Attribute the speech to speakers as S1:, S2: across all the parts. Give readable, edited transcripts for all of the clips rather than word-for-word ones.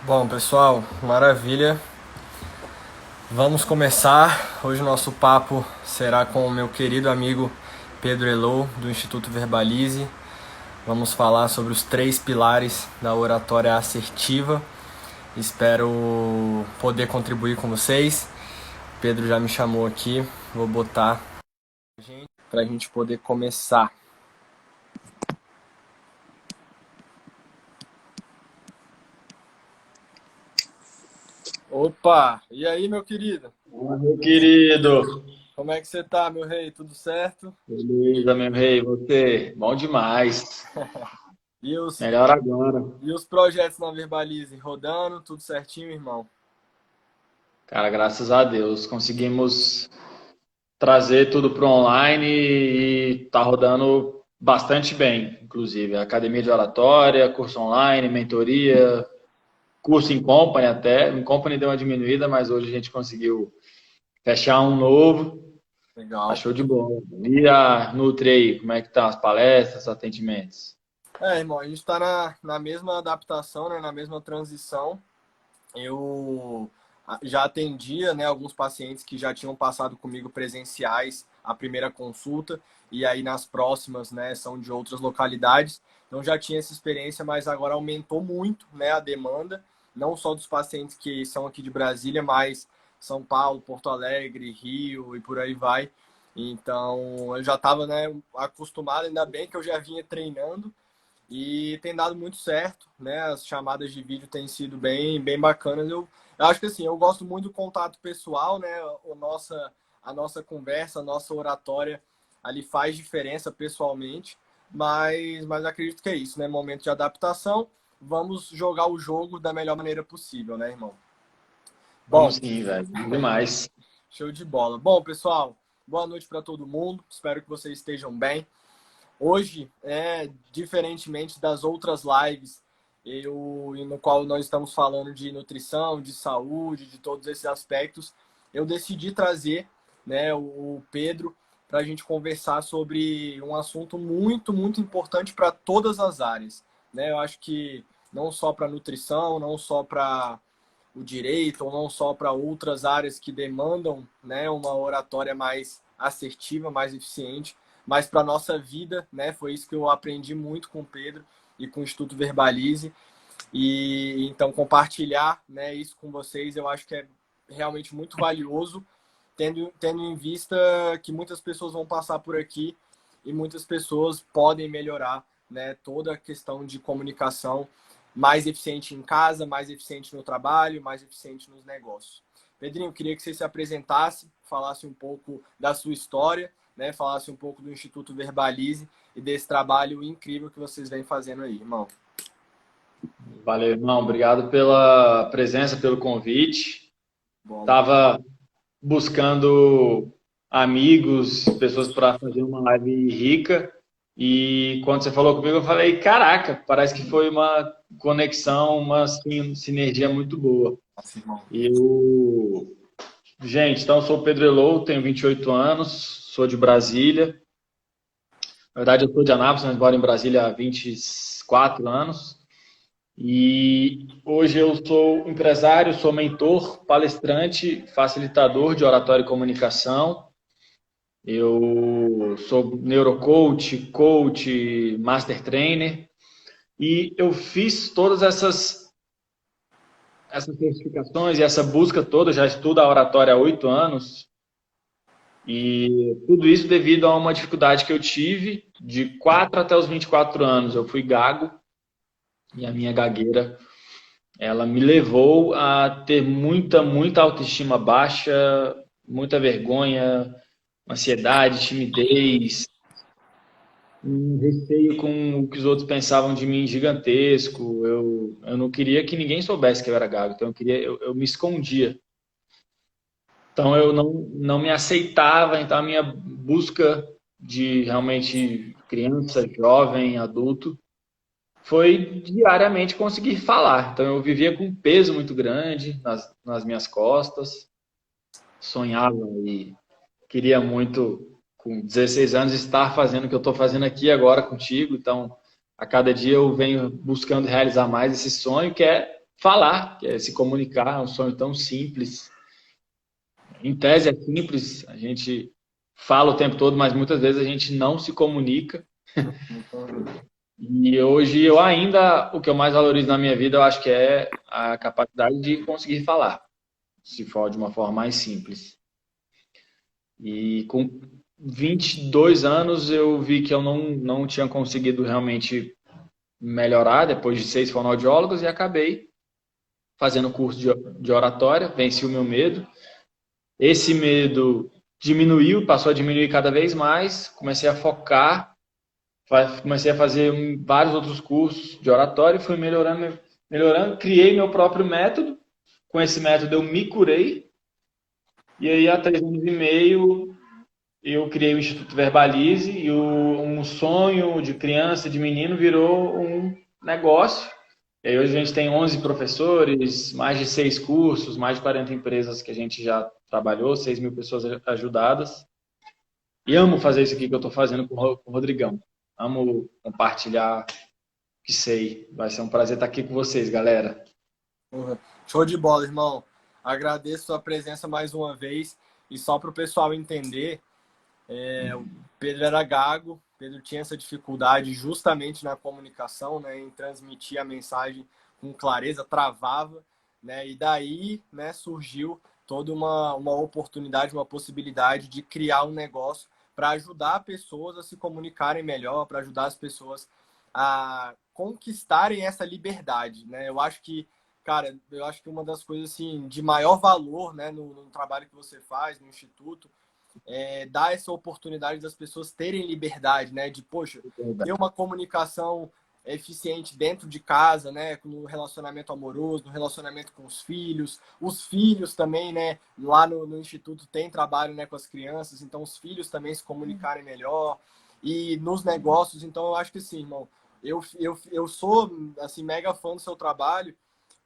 S1: Bom, pessoal, maravilha. Vamos começar. Hoje o nosso papo será com o meu querido amigo Pedro Elou, do Instituto Verbalize. Vamos falar sobre os 3 pilares da oratória assertiva. Espero poder contribuir com vocês. Pedro já me chamou aqui, vou botar para a gente poder começar. Opa! E aí, meu querido?
S2: Meu querido,
S1: Como é que você tá, meu rei? Tudo certo?
S2: beleza, meu rei, você? Bom demais.
S1: E os,
S2: Melhor agora.
S1: e os projetos na Verbalize rodando, tudo certinho, irmão?
S2: Cara, graças a Deus, conseguimos trazer tudo para online e tá rodando bastante bem, inclusive. Academia de oratória, curso online, mentoria, curso em company até. Em company deu uma diminuída, mas hoje a gente conseguiu fechar um novo. Tá
S1: Legal.
S2: show de bola. E a Nutri aí, como é que tá as palestras, atendimentos?
S1: Irmão, a gente está na mesma adaptação, né, na mesma transição. Eu já atendia, né, alguns pacientes que já tinham passado comigo presenciais a primeira consulta, e aí nas próximas, né, são de outras localidades. Então já tinha essa experiência, mas agora aumentou muito, né, a demanda, não só dos pacientes que são aqui de Brasília, mas São Paulo, Porto Alegre, Rio e por aí vai. Então eu já estava, né, acostumado, ainda bem que eu já vinha treinando. E tem dado muito certo, né? As chamadas de vídeo têm sido bem bacanas. Eu acho que assim, eu gosto muito do contato pessoal, né? A nossa conversa, a nossa oratória ali faz diferença pessoalmente, mas acredito que é isso, né? Momento de adaptação, vamos jogar o jogo da melhor maneira possível, né, irmão?
S2: Vamos
S1: Bom,
S2: sim, velho. Demais.
S1: show de bola. Bom, pessoal, boa noite para todo mundo. Espero que vocês estejam bem. Hoje, diferentemente das outras lives, no qual nós estamos falando de nutrição, de saúde, de todos esses aspectos, eu decidi trazer, né, o Pedro para a gente conversar sobre um assunto muito importante para todas as áreas. Né? Eu acho que não só para nutrição, não só para o direito, ou não só para outras áreas que demandam, né, uma oratória mais assertiva, mais eficiente, mas para a nossa vida, né? Foi isso que eu aprendi muito com o Pedro e com o Instituto Verbalize. E então compartilhar, né, isso com vocês, eu acho que é realmente muito valioso, tendo em vista que muitas pessoas vão passar por aqui e muitas pessoas podem melhorar, né, toda a questão de comunicação mais eficiente em casa, mais eficiente no trabalho, mais eficiente nos negócios. Pedrinho, queria que você se apresentasse, falasse um pouco da sua história, né, falasse um pouco do Instituto Verbalize e desse trabalho incrível que vocês vêm fazendo aí, irmão.
S2: Valeu, irmão. Obrigado pela presença, pelo convite.
S1: Bola.
S2: Tava buscando amigos, pessoas para fazer uma live rica. E quando você falou comigo, eu falei: caraca, parece que foi uma conexão, uma sinergia muito boa.
S1: Nossa, irmão.
S2: Eu, gente, então eu sou o Pedro Elou, tenho 28 anos, sou de Brasília. Na verdade, eu sou de Anápolis, mas moro em Brasília há 24 anos. E hoje eu sou empresário, sou mentor, palestrante, facilitador de oratória e comunicação. Eu sou neurocoach, coach, master trainer. E eu fiz todas essas certificações e essa busca toda, já estudo a oratória há 8 anos. E tudo isso devido a uma dificuldade que eu tive de 4 até os 24 anos. Eu fui gago e a minha gagueira, ela me levou a ter muita autoestima baixa, muita vergonha, ansiedade, timidez, um receio com o que os outros pensavam de mim gigantesco. Eu não queria que ninguém soubesse que eu era gago, então eu me escondia. Então eu não me aceitava, então a minha busca de realmente criança, jovem, adulto, foi diariamente conseguir falar. Então eu vivia com um peso muito grande nas minhas costas, sonhava e queria muito, com 16 anos, estar fazendo o que eu estou fazendo aqui agora contigo. Então a cada dia eu venho buscando realizar mais esse sonho, que é falar, que é se comunicar, é um sonho tão simples. Em tese é simples, a gente fala o tempo todo, mas muitas vezes a gente não se comunica. E hoje eu ainda, o que eu mais valorizo na minha vida, eu acho que é a capacidade de conseguir falar, se for de uma forma mais simples. E com 22 anos eu vi que eu não tinha conseguido realmente melhorar depois de 6 fonoaudiólogos e acabei fazendo curso de oratória, venci o meu medo. Esse medo diminuiu, passou a diminuir cada vez mais, comecei a focar, comecei a fazer vários outros cursos de oratória e fui melhorando, melhorando, criei meu próprio método. Com esse método eu me curei e aí há 3 anos e meio eu criei o Instituto Verbalize e um sonho de criança, de menino, virou um negócio. E aí hoje a gente tem 11 professores, mais de 6 cursos, mais de 40 empresas que a gente já trabalhou, 6.000 pessoas ajudadas. E amo fazer isso aqui que eu estou fazendo com o Rodrigão. Amo compartilhar o que sei. Vai ser um prazer estar aqui com vocês, galera.
S1: Show de bola, irmão. Agradeço a sua presença mais uma vez. E só para o pessoal entender, o Pedro era gago, Pedro tinha essa dificuldade justamente na comunicação, né, em transmitir a mensagem com clareza, travava, né, e daí, né, surgiu toda uma oportunidade, uma possibilidade de criar um negócio para ajudar pessoas a se comunicarem melhor, para ajudar as pessoas a conquistarem essa liberdade, né? Eu acho que, cara, uma das coisas assim de maior valor, né, no trabalho que você faz no instituto dar essa oportunidade das pessoas terem liberdade, né? De, poxa, ter uma comunicação eficiente dentro de casa, né? No relacionamento amoroso, no relacionamento com os filhos também, né? Lá no Instituto tem trabalho, né, com as crianças, então os filhos também se comunicarem melhor. E nos negócios, então eu acho que sim, irmão, eu sou, assim, mega fã do seu trabalho,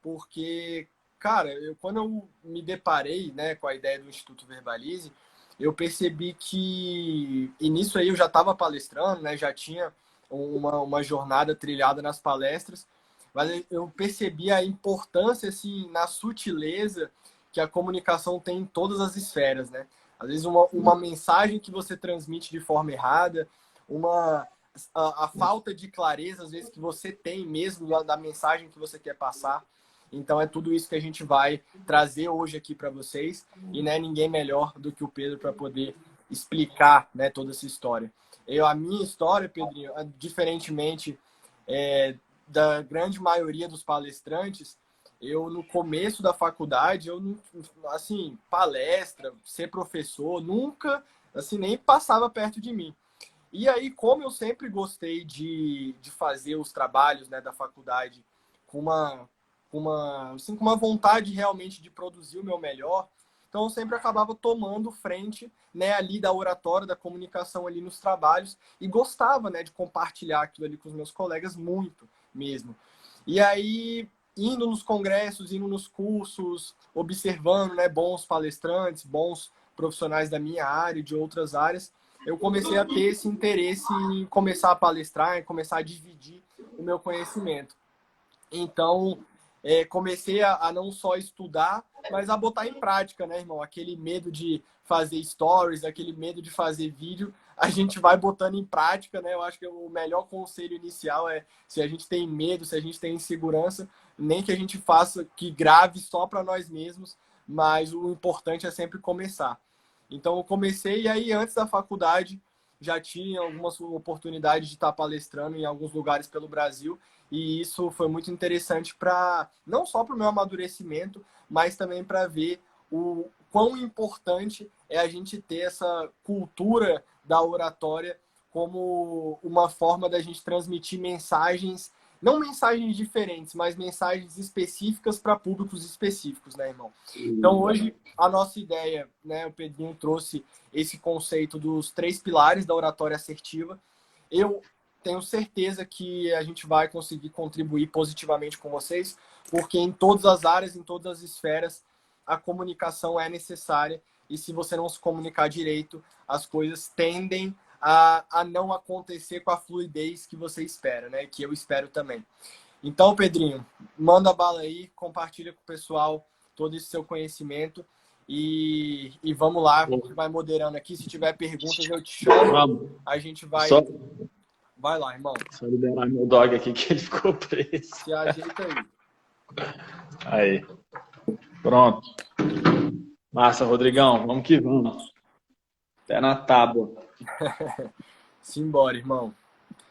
S1: porque, cara, quando eu me deparei, né, com a ideia do Instituto Verbalize, eu percebi que, e nisso aí eu já estava palestrando, né? Já tinha uma jornada trilhada nas palestras, mas eu percebi a importância, assim, na sutileza que a comunicação tem em todas as esferas, né? Às vezes uma mensagem que você transmite de forma errada, a falta de clareza, às vezes, que você tem mesmo da mensagem que você quer passar. Então é tudo isso que a gente vai trazer hoje aqui para vocês e não é ninguém melhor do que o Pedro para poder explicar, né, toda essa história. A minha história, Pedrinho, diferentemente da grande maioria dos palestrantes, eu no começo da faculdade, assim, palestra, ser professor, nunca, assim, nem passava perto de mim. E aí, como eu sempre gostei de fazer os trabalhos, né, da faculdade com assim, com uma vontade realmente de produzir o meu melhor, então eu sempre acabava tomando frente, né, ali da oratória, da comunicação ali nos trabalhos e gostava, né, de compartilhar aquilo ali com os meus colegas muito mesmo. E aí, indo nos congressos, indo nos cursos, observando, né, bons palestrantes, bons profissionais da minha área e de outras áreas, eu comecei a ter esse interesse em começar a palestrar, em começar a dividir o meu conhecimento. Então, comecei a não só estudar, mas a botar em prática, né, irmão? Aquele medo de fazer stories, aquele medo de fazer vídeo, a gente vai botando em prática, né? Eu acho que o melhor conselho inicial é, se a gente tem medo, se a gente tem insegurança, nem que a gente faça, que grave só para nós mesmos, mas o importante é sempre começar. Então, eu comecei e aí, antes da faculdade, já tinha algumas oportunidades de estar palestrando em alguns lugares pelo Brasil. E isso foi muito interessante para não só para o meu amadurecimento, mas também para ver o quão importante é a gente ter essa cultura da oratória como uma forma da gente transmitir mensagens, não mensagens diferentes, mas mensagens específicas para públicos específicos, né, irmão? Então, hoje, a nossa ideia, né, o Pedrinho trouxe esse conceito dos 3 pilares da oratória assertiva. Eu tenho certeza que a gente vai conseguir contribuir positivamente com vocês, porque em todas as áreas, em todas as esferas, a comunicação é necessária e se você não se comunicar direito, as coisas tendem a não acontecer com a fluidez que você espera, né? Que eu espero também. Então, Pedrinho, manda bala aí, compartilha com o pessoal todo esse seu conhecimento e vamos lá, a gente vai moderando aqui. Se tiver perguntas, eu te chamo.
S2: Vamos.
S1: A gente vai... Vai lá, irmão.
S2: Só liberar meu dog aqui que ele ficou preso.
S1: Se ajeita aí.
S2: Aí. Pronto. Massa, Rodrigão. Vamos que vamos. Pé na tábua.
S1: Simbora, irmão.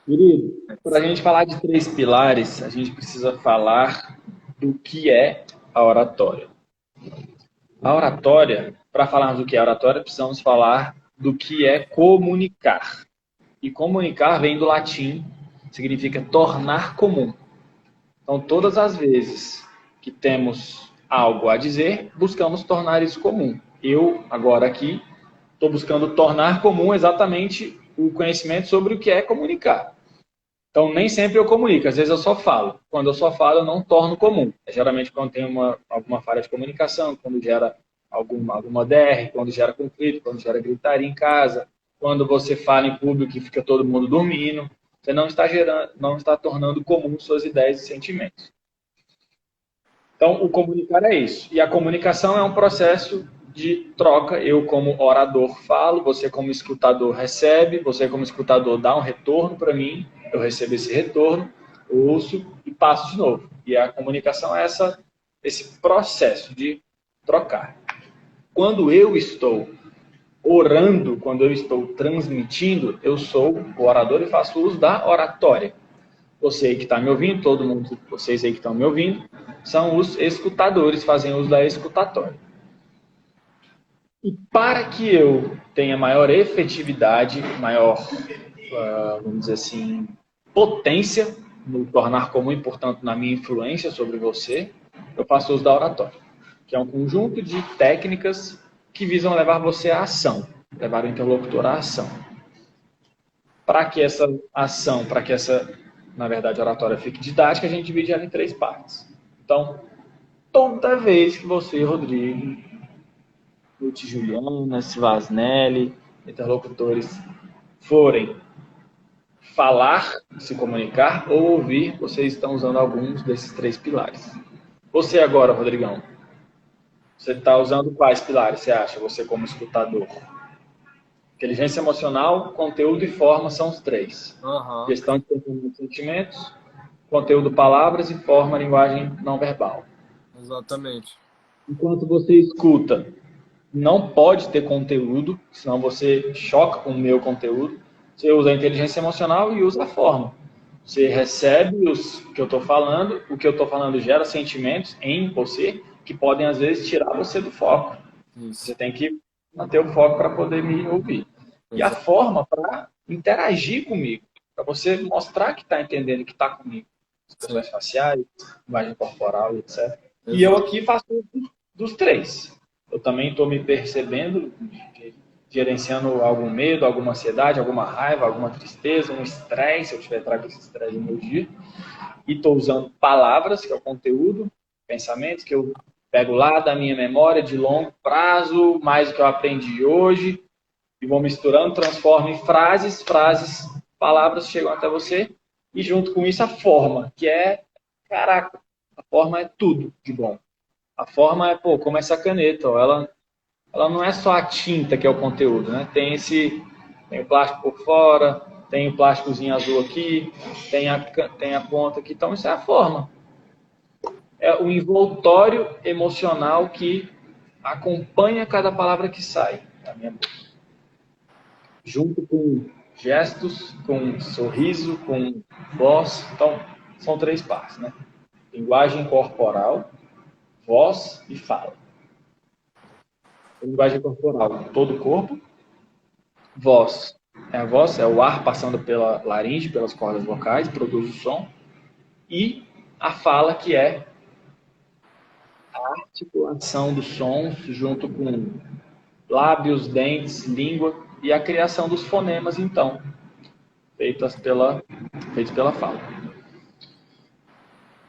S2: Querido, para a gente falar de 3 pilares, a gente precisa falar do que é a oratória. A oratória, para falarmos do que é oratória, precisamos falar do que é comunicar. E comunicar vem do latim, significa tornar comum. Então, todas as vezes que temos algo a dizer, buscamos tornar isso comum. Eu, agora aqui, estou buscando tornar comum exatamente o conhecimento sobre o que é comunicar. Então, nem sempre eu comunico, às vezes eu só falo. Quando eu só falo, eu não torno comum. É geralmente quando tem alguma falha de comunicação, quando gera alguma DR, quando gera conflito, quando gera gritaria em casa, quando você fala em público e fica todo mundo dormindo. Você não está tornando comum suas ideias e sentimentos. Então, o comunicar é isso. E a comunicação é um processo de troca. Eu, como orador, falo, você, como escutador, recebe, você, como escutador, dá um retorno para mim, eu recebo esse retorno, ouço e passo de novo. E a comunicação é esse processo de trocar. Quando eu estou orando, quando eu estou transmitindo, eu sou o orador e faço uso da oratória. Você aí que está me ouvindo, todo mundo, vocês aí que estão me ouvindo, são os escutadores, fazem uso da escutatória. E para que eu tenha maior efetividade, maior, vamos dizer assim, potência no tornar comum e, portanto, na minha influência sobre você, eu faço uso da oratória, que é um conjunto de técnicas que visam levar você à ação, levar o interlocutor à ação. Para que essa ação, para que essa, na verdade, oratória fique didática, a gente divide ela em 3 partes. Então, toda vez que você, Rodrigo, Ruth Juliana, Svasnelli, interlocutores, forem falar, se comunicar ou ouvir, vocês estão usando alguns desses 3 pilares. Você agora, Rodrigão, você está usando quais pilares, você acha, você como escutador? Inteligência emocional, conteúdo e forma são os 3.
S1: Uhum.
S2: Gestão de sentimentos, conteúdo, palavras e forma, linguagem não verbal.
S1: Exatamente.
S2: Enquanto você escuta, não pode ter conteúdo, senão você choca com o meu conteúdo. Você usa a inteligência emocional e usa a forma. Você recebe o que eu estou falando, o que eu estou falando gera sentimentos em você que podem, às vezes, tirar você do foco. Isso. Você tem que manter o foco para poder me ouvir. E a forma para interagir comigo, para você mostrar que está entendendo, que está comigo. Expressões faciais, imagem corporal, etc. Exato. E eu aqui faço dos 3. Eu também estou me percebendo, gerenciando algum medo, alguma ansiedade, alguma raiva, alguma tristeza, um estresse, se eu tiver trago esse estresse no meu dia. E estou usando palavras, que é o conteúdo, pensamentos que eu pego lá da minha memória de longo prazo, mais o que eu aprendi hoje, e vou misturando, transformo em frases, palavras chegam até você, e junto com isso a forma, que é, caraca, a forma é tudo de bom. A forma é, como essa caneta, ó, ela não é só a tinta que é o conteúdo, né? Tem o plástico por fora, tem o plásticozinho azul aqui, tem a ponta aqui, então isso é a forma. É o envoltório emocional que acompanha cada palavra que sai da minha boca. Junto com gestos, com sorriso, com voz. Então, são 3 partes, né? Linguagem corporal, voz e fala. Linguagem corporal, todo o corpo. Voz. A voz é o ar passando pela laringe, pelas cordas vocais, produz o som. E a fala, que é a articulação dos sons junto com lábios, dentes, língua e a criação dos fonemas, então, feitos pela fala.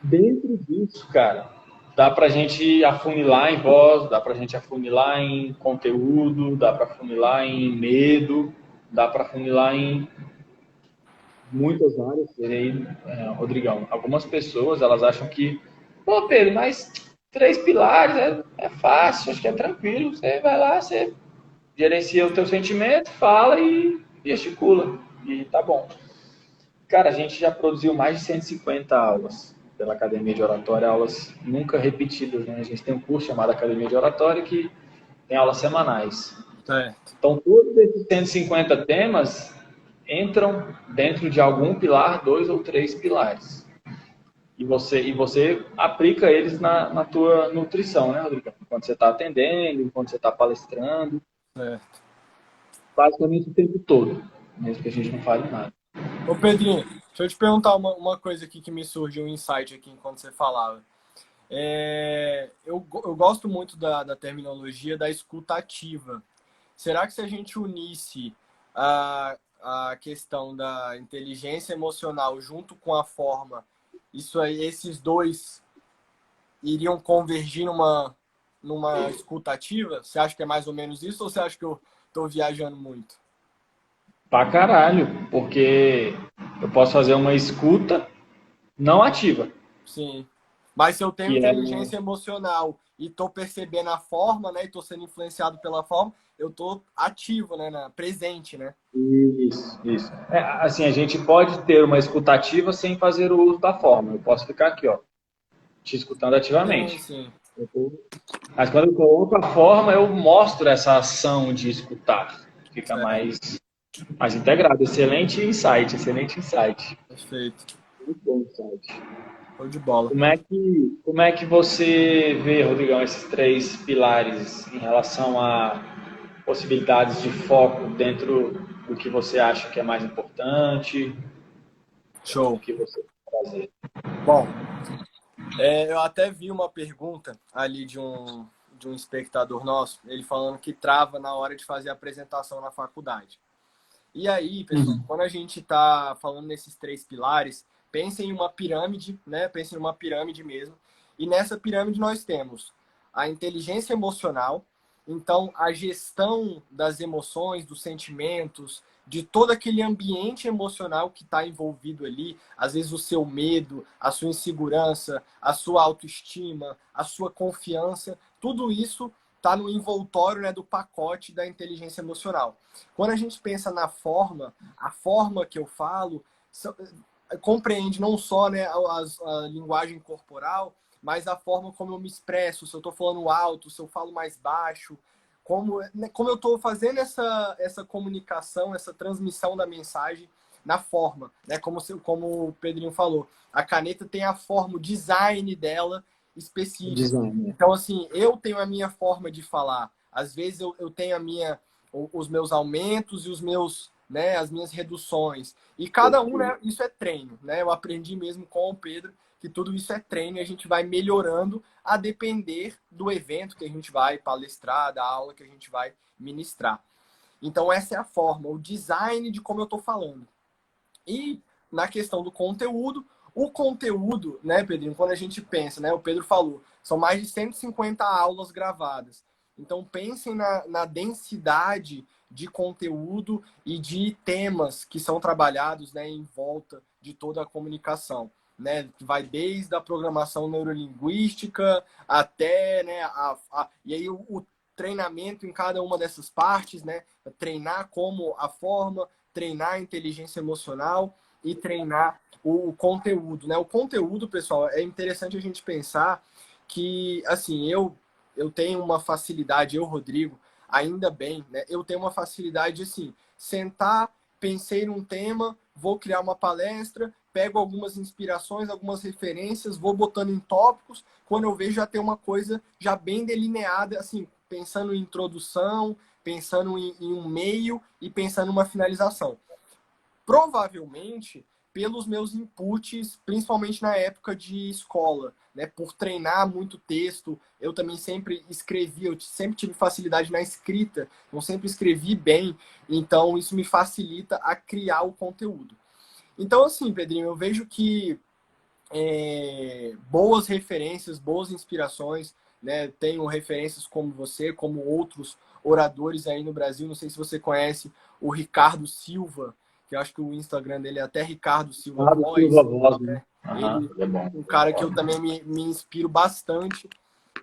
S2: Dentro disso, cara, dá pra gente afunilar em voz, dá pra gente afunilar em conteúdo, dá pra afunilar em medo, dá pra afunilar em muitas áreas. E aí, Rodrigão, algumas pessoas, elas acham que, pô, Pedro, mas 3 pilares é fácil, acho que é tranquilo. Você vai lá, você gerencia o teu sentimento, fala e gesticula. E tá bom. Cara, a gente já produziu mais de 150 aulas pela Academia de Oratória, aulas nunca repetidas, né? A gente tem um curso chamado Academia de Oratória que tem aulas semanais.
S1: Certo.
S2: Então, todos esses 150 temas entram dentro de algum pilar, 2 ou 3 pilares. E você aplica eles na tua nutrição, né, Rodrigo? Quando você está atendendo, quando você está palestrando,
S1: Certo.
S2: basicamente o tempo todo, mesmo que a gente não fale nada.
S1: Ô, Pedrinho, deixa eu te perguntar uma coisa aqui que me surgiu um insight aqui enquanto você falava. Eu gosto muito da terminologia da escuta ativa. Será que se a gente unisse a questão da inteligência emocional junto com a forma, isso aí, esses dois iriam convergir numa escuta ativa? Você acha que é mais ou menos isso ou você acha que eu estou viajando muito?
S2: Pra caralho, porque eu posso fazer uma escuta não ativa,
S1: Sim. Mas se eu tenho
S2: que é
S1: inteligência emocional e estou percebendo a forma, né, e estou sendo influenciado pela forma, eu estou ativo, né, presente, né?
S2: isso, isso. Assim, a gente pode ter uma escutativa sem fazer o uso da forma. Eu posso ficar aqui, ó, te escutando
S1: Sim,
S2: ativamente.
S1: sim.
S2: Mas quando eu coloco a forma, eu mostro essa ação de escutar. Fica
S1: Certo.
S2: mais integrado. Excelente insight, excelente insight.
S1: Perfeito.
S2: Muito bom insight.
S1: Show de bola.
S2: Como é que você vê, Rodrigão, esses 3 pilares em relação a possibilidades de foco dentro do que você acha que é mais importante, dentro do
S1: Show.
S2: que você quer fazer?
S1: Bom, eu até vi uma pergunta ali de um espectador nosso, ele falando que trava na hora de fazer a apresentação na faculdade. E aí, pessoal,
S2: Uhum.
S1: quando a gente está falando nesses 3 pilares, pensem em uma pirâmide, né? Pensem em uma pirâmide mesmo. E nessa pirâmide nós temos a inteligência emocional, então a gestão das emoções, dos sentimentos, de todo aquele ambiente emocional que está envolvido ali, às vezes o seu medo, a sua insegurança, a sua autoestima, a sua confiança, tudo isso está no envoltório, né, do pacote da inteligência emocional. Quando a gente pensa na forma, a forma que eu falo compreende não só, né, a linguagem corporal, mas a forma como eu me expresso, se eu estou falando alto, se eu falo mais baixo, como eu estou fazendo essa comunicação, essa transmissão da mensagem na forma, né? Como o Pedrinho falou, a caneta tem a forma, o design dela específico.
S2: Design.
S1: Então, assim, eu tenho a minha forma de falar. Às vezes eu tenho os meus aumentos e os meus, né, as minhas reduções. E cada um, né, isso é treino, né? Eu aprendi mesmo com o Pedro que tudo isso é treino e a gente vai melhorando a depender do evento que a gente vai palestrar, da aula que a gente vai ministrar. Então essa é a forma, o design de como eu estou falando. E na questão do conteúdo, o conteúdo, né, Pedrinho, quando a gente pensa, né, o Pedro falou, são mais de 150 aulas gravadas. Então pensem na densidade de conteúdo e de temas que são trabalhados, né, em volta de toda a comunicação. Né, que vai desde a programação neurolinguística até, né, e aí o treinamento em cada uma dessas partes, né, treinar como a forma, treinar a inteligência emocional e treinar o conteúdo, né? O conteúdo, pessoal, é interessante a gente pensar que, assim, eu tenho uma facilidade, eu, Rodrigo, ainda bem, né? Eu tenho uma facilidade, assim, sentar, pensei num tema, vou criar uma palestra, pego algumas inspirações, algumas referências, vou botando em tópicos, quando eu vejo já tem uma coisa já bem delineada, assim, pensando em introdução, pensando em um meio e pensando em uma finalização. Provavelmente pelos meus inputs, principalmente na época de escola, né? Por treinar muito texto, eu também sempre escrevi, eu sempre tive facilidade na escrita, eu sempre escrevi bem, então isso me facilita a criar o conteúdo. Então, assim, Pedrinho, eu vejo que boas referências, boas inspirações, né? Tenho referências como você, como outros oradores aí no Brasil. Não sei se você conhece o Ricardo Silva, que eu acho que o Instagram dele é até Ricardo Silva
S2: Ricardo
S1: Voz.
S2: Silva Voz, né?
S1: Ele
S2: É bom.
S1: um cara que eu também me inspiro bastante.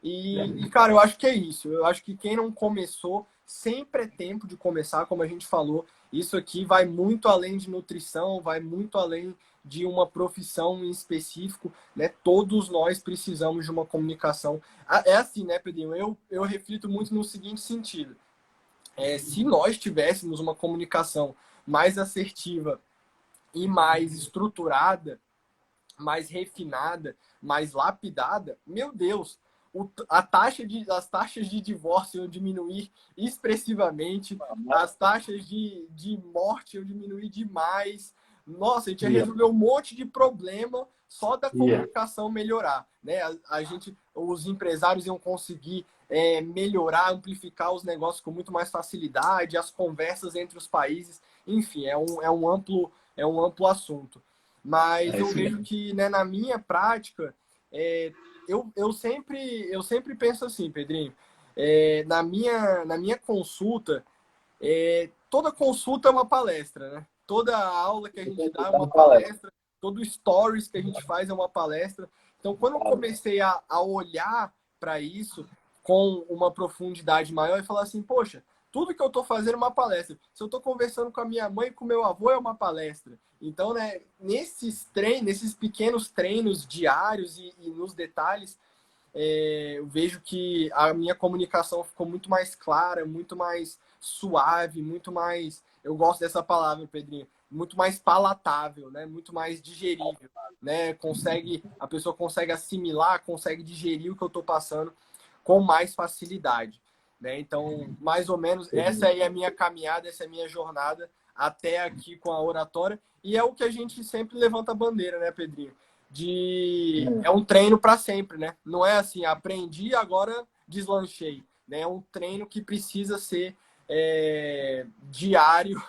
S1: E, cara, eu acho que é isso. Eu acho que quem não começou, sempre é tempo de começar, como a gente falou. Isso aqui vai muito além de nutrição, vai muito além de uma profissão em específico, né? Todos nós precisamos de uma comunicação. É assim, né, Pedrinho? Eu reflito muito no seguinte sentido. Se nós tivéssemos uma comunicação mais assertiva e mais estruturada, mais refinada, mais lapidada, meu Deus, as taxas de divórcio iam diminuir expressivamente, as taxas de morte iam diminuir demais. Nossa, a gente ia resolver um monte de problema só da comunicação melhorar, né? Os empresários iam conseguir melhorar, amplificar os negócios com muito mais facilidade, as conversas entre os países, enfim, é um amplo assunto. Mas eu vejo que, né, na minha prática, eu sempre penso assim, Pedrinho, na minha consulta, toda consulta é uma palestra, né? Toda aula que a gente dá é uma palestra, todo stories que a gente faz é uma palestra. Então, quando eu comecei a olhar para isso com uma profundidade maior e falar assim, poxa, tudo que eu estou fazendo é uma palestra. Se eu estou conversando com a minha mãe e com o meu avô, é uma palestra. Então, né, nesses pequenos treinos diários e nos detalhes, eu vejo que a minha comunicação ficou muito mais clara, muito mais suave, muito mais... Eu gosto dessa palavra, Pedrinho. Muito mais palatável, né? Muito mais digerível, né? A pessoa consegue assimilar, consegue digerir o que eu estou passando com mais facilidade, né? Então, mais ou menos, essa aí é a minha caminhada, essa é a minha jornada até aqui com a oratória. E é o que a gente sempre levanta a bandeira, né, Pedrinho? É um treino para sempre, né? Não é assim, aprendi, agora deslanchei, né? É um treino que precisa ser diário,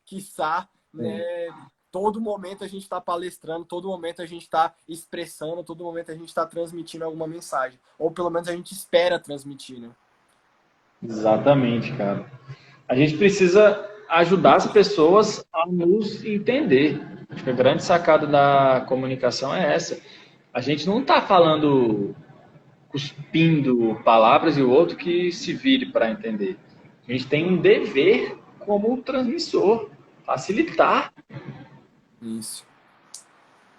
S1: quiçá, né? Todo momento a gente está palestrando, todo momento a gente está expressando, todo momento a gente está transmitindo alguma mensagem. Ou pelo menos a gente espera transmitir, né?
S2: Exatamente, cara. A gente precisa ajudar as pessoas a nos entender. Acho que a grande sacada da comunicação é essa. A gente não está falando cuspindo palavras e o outro que se vire para entender. A gente tem um dever como transmissor, facilitar.
S1: Isso.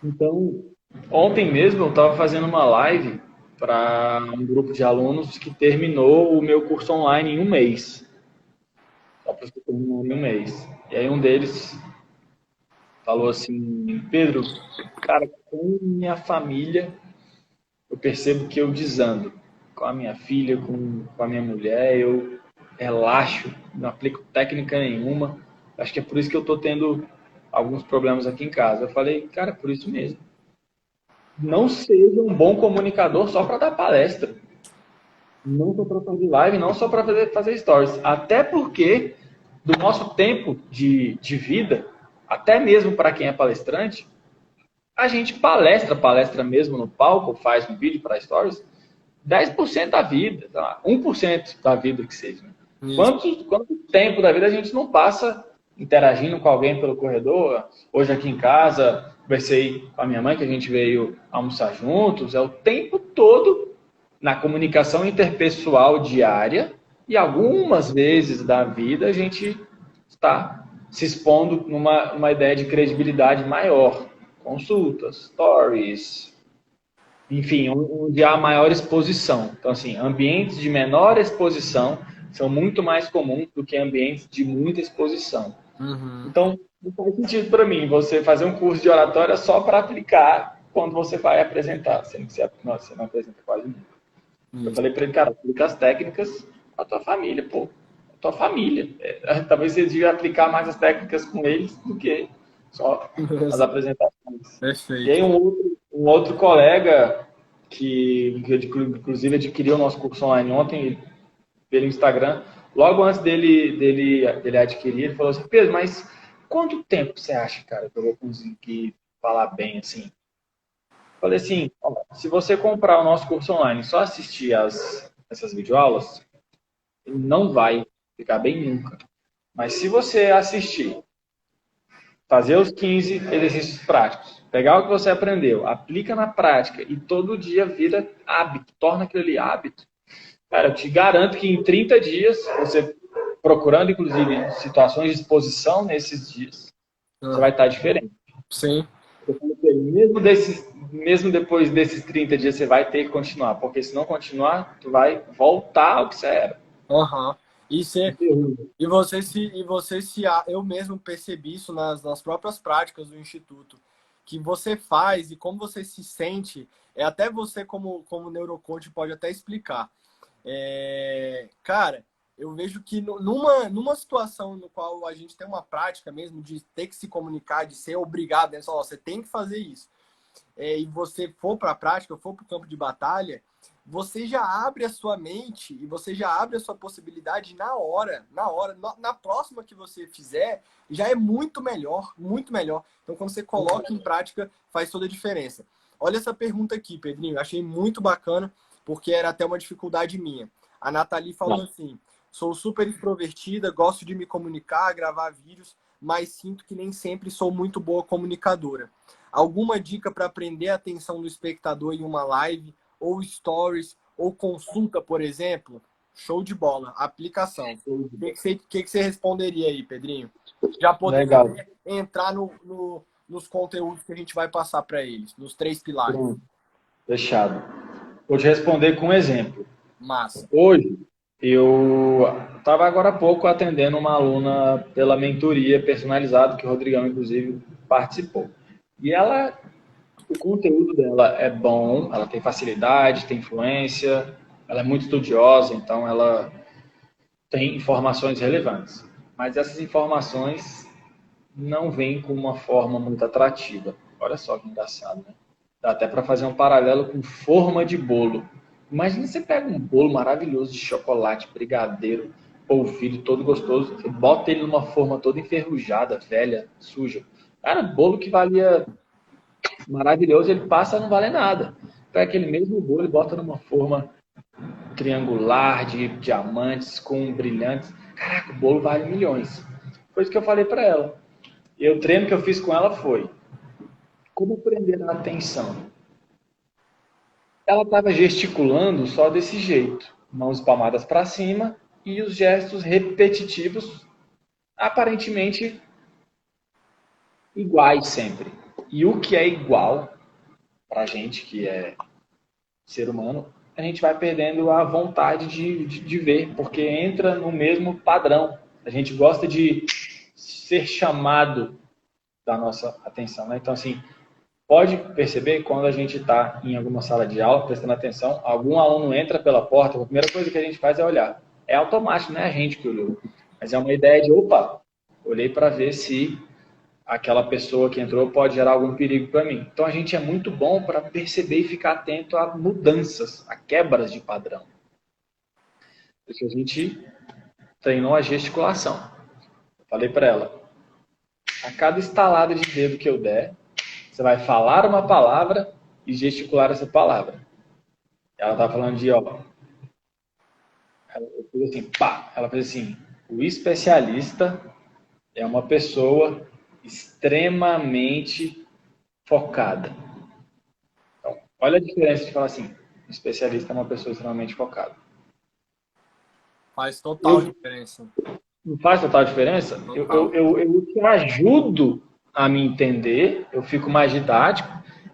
S2: Então, ontem mesmo eu estava fazendo uma live para um grupo de alunos que terminou o meu curso online em um mês. Só para você terminar em um mês. E aí um deles falou assim, Pedro, cara, com minha família eu percebo que eu desando. Com a minha filha, com a minha mulher, eu relaxo, não aplico técnica nenhuma. Acho que é por isso que eu estou tendo alguns problemas aqui em casa. Eu falei, cara, por isso mesmo. Não seja um bom comunicador só para dar palestra. Não só para fazer live, não só para fazer stories. Até porque, do nosso tempo de vida, até mesmo para quem é palestrante, a gente palestra mesmo no palco, faz um vídeo para stories, 10% da vida, 1% da vida que seja. Né? Quanto tempo da vida a gente não passa interagindo com alguém pelo corredor? Hoje aqui em casa, conversei com a minha mãe, que a gente veio almoçar juntos, é o tempo todo na comunicação interpessoal diária e algumas vezes da vida a gente está se expondo numa ideia de credibilidade maior. Consultas, stories, enfim, onde há maior exposição. Então, assim, ambientes de menor exposição são muito mais comuns do que ambientes de muita exposição.
S1: Uhum.
S2: Então, não faz sentido para mim você fazer um curso de oratória só para aplicar quando você vai apresentar, sendo que você não apresenta quase nunca. Eu falei para ele, cara, aplica as técnicas com a tua família, pô. A tua família. Talvez você devia aplicar mais as técnicas com eles do que só as apresentações.
S1: Perfeito.
S2: E aí um outro colega que inclusive adquiriu o nosso curso online ontem pelo Instagram, logo antes dele adquirir, ele falou assim, Pedro, mas quanto tempo você acha, cara, que eu vou conseguir falar bem assim? Falei assim, ó, se você comprar o nosso curso online e só assistir essas videoaulas, não vai ficar bem nunca. Mas se você assistir fazer os 15 exercícios práticos, pegar o que você aprendeu, aplica na prática e todo dia vira hábito, torna aquilo ali hábito. Cara, eu te garanto que em 30 dias, você procurando, inclusive, situações de exposição nesses dias, você vai estar diferente.
S1: Sim.
S2: Mesmo depois desses 30 dias, você vai ter que continuar, porque se não continuar, tu vai voltar ao que você era.
S1: Uhum. Eu mesmo percebi isso nas próprias práticas do Instituto, que você faz e como você se sente, até você como neurocoach pode até explicar. Cara, eu vejo que numa situação no qual a gente tem uma prática mesmo de ter que se comunicar, de ser obrigado, né? Só, você tem que fazer isso. E você for para a prática, for para o campo de batalha, você já abre a sua mente e você já abre a sua possibilidade na hora, na próxima que você fizer, já é muito melhor, muito melhor. Então, quando você coloca em prática, faz toda a diferença. Olha essa pergunta aqui, Pedrinho, eu achei muito bacana, porque era até uma dificuldade minha. A Nathalie falou assim: sou super extrovertida, gosto de me comunicar, gravar vídeos, mas sinto que nem sempre sou muito boa comunicadora. Alguma dica para prender a atenção do espectador em uma live, ou stories, ou consulta, por exemplo? Show de bola. Aplicação. O que você responderia aí, Pedrinho? Já poderia entrar nos conteúdos que a gente vai passar para eles, nos 3 pilares.
S2: Fechado. Vou te responder com um exemplo.
S1: Massa.
S2: Hoje, eu estava agora há pouco atendendo uma aluna pela mentoria personalizada, que o Rodrigão, inclusive, participou. E o conteúdo dela é bom, ela tem facilidade, tem influência, ela é muito estudiosa, então ela tem informações relevantes. Mas essas informações não vêm com uma forma muito atrativa. Olha só que engraçado, né? Dá até para fazer um paralelo com forma de bolo. Imagina você pega um bolo maravilhoso de chocolate, brigadeiro, polvilho, todo gostoso, você bota ele numa forma toda enferrujada, velha, suja. Cara, bolo que valia maravilhoso, ele passa a não valer nada. Pega aquele mesmo bolo e bota numa forma triangular, de diamantes, com brilhantes. Caraca, o bolo vale milhões. Foi isso que eu falei para ela. E o treino que eu fiz com ela foi: como prender a atenção? Ela estava gesticulando só desse jeito, mãos palmadas para cima e os gestos repetitivos, aparentemente iguais sempre. E o que é igual para a gente, que é ser humano, a gente vai perdendo a vontade de ver, porque entra no mesmo padrão. A gente gosta de ser chamado da nossa atenção, né? Então, assim, pode perceber quando a gente está em alguma sala de aula, prestando atenção, algum aluno entra pela porta, a primeira coisa que a gente faz é olhar. É automático, não é a gente que olhou. Mas é uma ideia de, opa, olhei para ver se aquela pessoa que entrou pode gerar algum perigo para mim. Então a gente é muito bom para perceber e ficar atento a mudanças, a quebras de padrão. Porque a gente treinou a gesticulação. Falei para ela, a cada estalada de dedo que eu der, você vai falar uma palavra e gesticular essa palavra. Ela tá falando de, ó. Ela fez assim, pá. Ela fez assim: o especialista é uma pessoa extremamente focada. Então, olha a diferença de falar assim: o especialista é uma pessoa extremamente focada.
S1: Faz total diferença.
S2: Não faz total diferença? Eu te ajudo a me entender, eu fico mais didático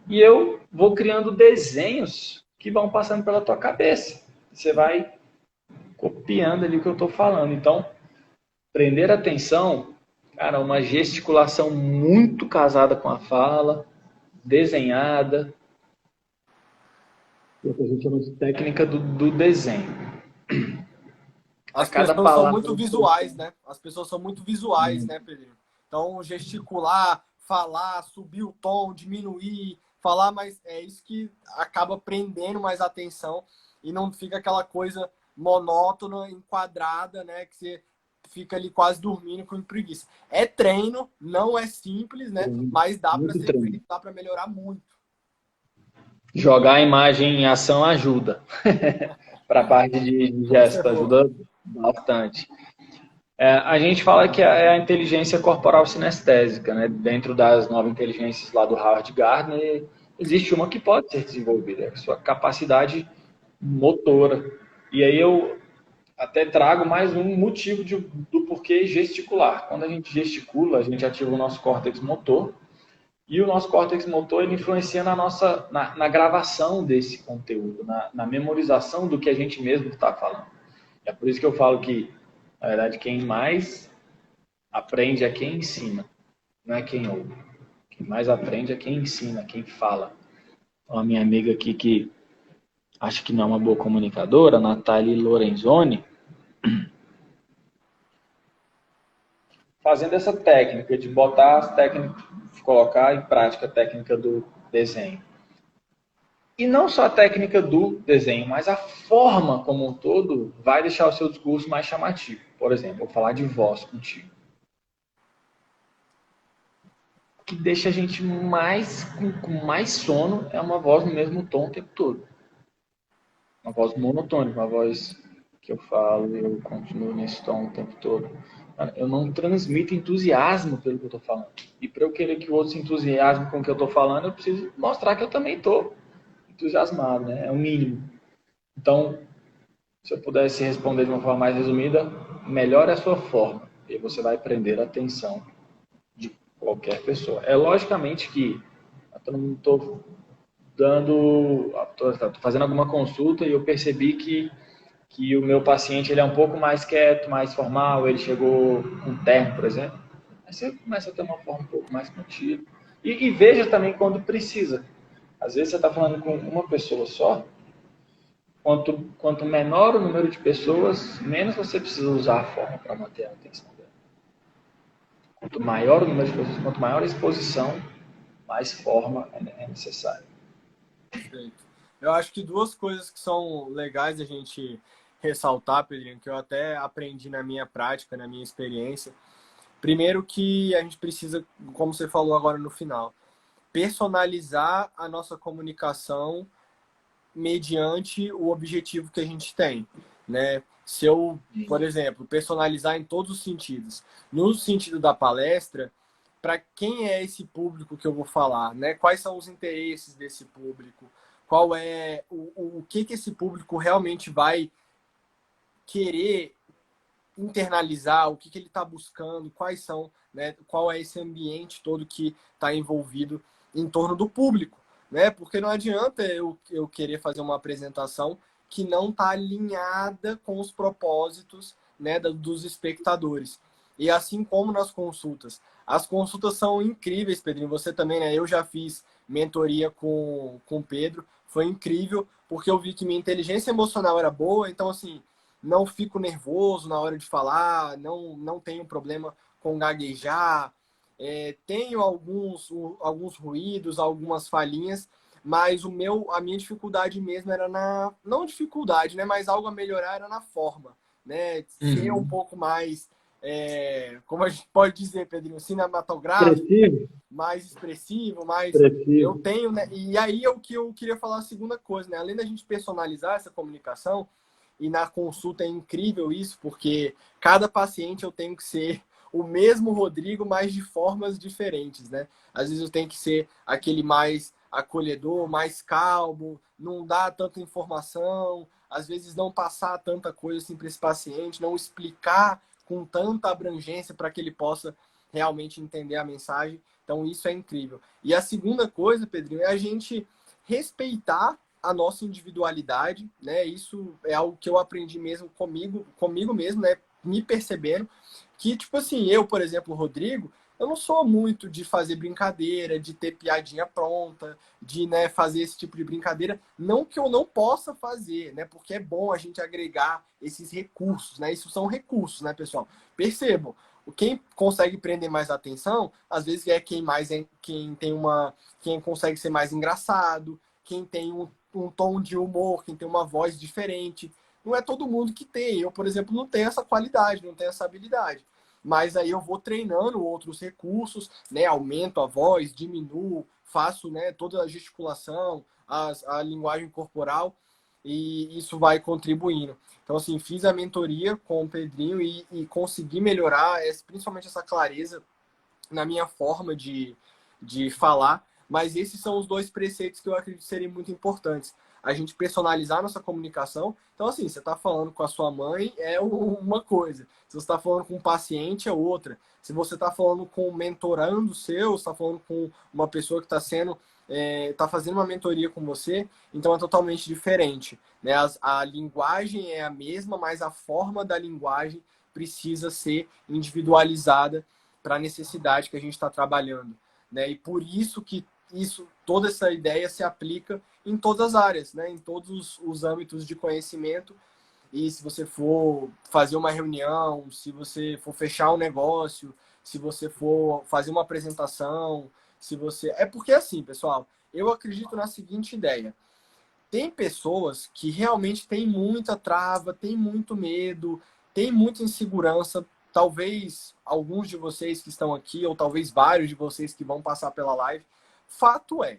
S2: e eu vou criando desenhos que vão passando pela tua cabeça. Você vai copiando ali o que eu estou falando. Então, prender atenção, cara, uma gesticulação muito casada com a fala, desenhada. E a gente chama de técnica do desenho.
S1: As pessoas são muito visuais, né? As pessoas são muito visuais, né, Pedrinho? Então, gesticular, falar, subir o tom, diminuir, falar, mas é isso que acaba prendendo mais atenção e não fica aquela coisa monótona, enquadrada, né? Que você fica ali quase dormindo com preguiça. É treino, não é simples, né? Mas dá para ser feito, dá para melhorar muito.
S2: Jogar a imagem em ação ajuda. Para a parte de gesto, ajuda bastante. A gente fala que é a inteligência corporal sinestésica, né? Dentro das 9 inteligências lá do Howard Gardner, existe uma que pode ser desenvolvida, é a sua capacidade motora. E aí eu até trago mais um motivo do porquê gesticular. Quando a gente gesticula, a gente ativa o nosso córtex motor, e o nosso córtex motor ele influencia na gravação desse conteúdo, na memorização do que a gente mesmo está falando. É por isso que eu falo que, na verdade, quem mais aprende é quem ensina, não é quem ouve. Quem mais aprende é quem ensina, quem fala. Então, a minha amiga aqui, que acho que não é uma boa comunicadora, Nathalie Lorenzoni, fazendo essa técnica de botar as técnicas, colocar em prática a técnica do desenho. E não só a técnica do desenho, mas a forma como um todo vai deixar o seu discurso mais chamativo. Por exemplo, vou falar de voz contigo. O que deixa a gente com mais sono é uma voz no mesmo tom o tempo todo. Uma voz monotônica, uma voz que eu falo e eu continuo nesse tom o tempo todo. Eu não transmito entusiasmo pelo que eu estou falando. E para eu querer que o outro se entusiasme com o que eu estou falando, eu preciso mostrar que eu também estou entusiasmado, né? É o mínimo. Então, se eu pudesse responder de uma forma mais resumida, melhore a sua forma e você vai prender a atenção de qualquer pessoa. É logicamente que eu não estou fazendo alguma consulta e eu percebi que o meu paciente ele é um pouco mais quieto, mais formal, ele chegou com terno, por exemplo. Aí você começa a ter uma forma um pouco mais contida. E veja também quando precisa. Às vezes você está falando com uma pessoa só, quanto menor o número de pessoas, menos você precisa usar a forma para manter a atenção dela. Quanto maior o número de pessoas, quanto maior a exposição, mais forma é necessária.
S1: Perfeito. Eu acho que duas coisas que são legais a gente ressaltar, Pedrinho, que eu até aprendi na minha prática, na minha experiência. Primeiro que a gente precisa, como você falou agora no final, personalizar a nossa comunicação mediante o objetivo que a gente tem, né? Se eu, por exemplo, personalizar em todos os sentidos, no sentido da palestra, para quem é esse público que eu vou falar, né? Quais são os interesses desse público? Qual é o que esse público realmente vai querer internalizar, o que ele está buscando, quais são, né? Qual é esse ambiente todo que está envolvido em torno do público, né? Porque não adianta eu querer fazer uma apresentação que não está alinhada com os propósitos, né, dos espectadores. E assim como nas consultas. As consultas são incríveis, Pedrinho. Você também, né? Eu já fiz mentoria com o Pedro. Foi incrível, porque eu vi que minha inteligência emocional era boa. Então, assim, não fico nervoso na hora de falar, não tenho problema com gaguejar. Tenho alguns ruídos, algumas falhinhas, mas a minha dificuldade mesmo era não dificuldade, né, mas algo a melhorar era na forma, né, ser um pouco mais, como a gente pode dizer, Pedrinho, cinematográfico,
S2: Expressivo.
S1: mais expressivo, mais eu
S2: Expressivo.
S1: tenho, né, e aí é o que eu queria falar a segunda coisa, né, além da gente personalizar essa comunicação, e na consulta é incrível isso, porque cada paciente eu tenho que ser o mesmo Rodrigo, mas de formas diferentes, né? Às vezes eu tenho que ser aquele mais acolhedor, mais calmo, não dar tanta informação, às vezes não passar tanta coisa assim para esse paciente, não explicar com tanta abrangência para que ele possa realmente entender a mensagem. Então isso é incrível. E a segunda coisa, Pedrinho, é a gente respeitar a nossa individualidade, né? Isso é algo que eu aprendi mesmo comigo mesmo, né? Me percebendo que, tipo assim, eu, por exemplo, o Rodrigo, eu não sou muito de fazer brincadeira, de ter piadinha pronta, de, né, fazer esse tipo de brincadeira. Não que eu não possa fazer, né? Porque é bom a gente agregar esses recursos, né? Isso são recursos, né, pessoal? Percebam, quem consegue prender mais atenção, às vezes é quem consegue ser mais engraçado, quem tem um tom de humor, quem tem uma voz diferente. Não é todo mundo que tem. Eu, por exemplo, não tenho essa qualidade, não tenho essa habilidade. Mas aí eu vou treinando outros recursos, né? Aumento a voz, diminuo, faço, né, toda a gesticulação, a linguagem corporal. e isso vai contribuindo. Então, assim, fiz a mentoria com o Pedrinho e consegui melhorar, principalmente essa clareza na minha forma de falar, mas esses são os dois preceitos que eu acredito serem muito importantes. A gente personalizar nossa comunicação. Então, assim, você está falando com a sua mãe é uma coisa. Se você está falando com um paciente é outra. Se você está falando com um mentorando seu, está falando com uma pessoa que está tá fazendo uma mentoria com você, então é totalmente diferente. Né? A linguagem é a mesma, mas a forma da linguagem precisa ser individualizada para a necessidade que a gente está trabalhando. Né? E por isso que toda essa ideia se aplica em todas as áreas, né? Em todos os âmbitos de conhecimento. E se você for fazer uma reunião, se você for fechar um negócio, se você for fazer uma apresentação, se você... É porque assim, pessoal, eu acredito na seguinte ideia. Tem pessoas que realmente têm muita trava, têm muito medo, têm muita insegurança. Talvez alguns de vocês que estão aqui, ou talvez vários de vocês que vão passar pela live. Fato é,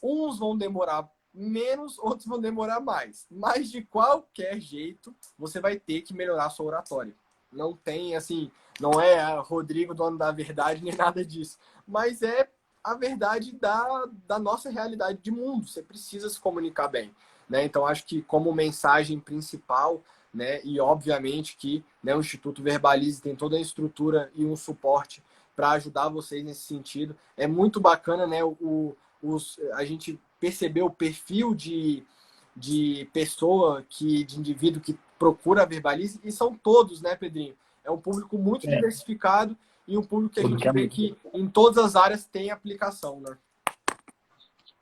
S1: uns vão demorar menos, outros vão demorar mais. Mas de qualquer jeito, você vai ter que melhorar a sua oratória. Não tem, assim, não é Rodrigo, dono da verdade, nem nada disso. Mas é a verdade da nossa realidade de mundo. Você precisa se comunicar bem. Né? Então, acho que como mensagem principal, né, e obviamente que, né, o Instituto Verbalize tem toda a estrutura e um suporte para ajudar vocês nesse sentido. É muito bacana, né, a gente perceber o perfil de pessoa, de indivíduo que procura a Verbalize, e são todos, né, Pedrinho? É um público muito diversificado e um público que a gente vê que em todas as áreas tem aplicação, né?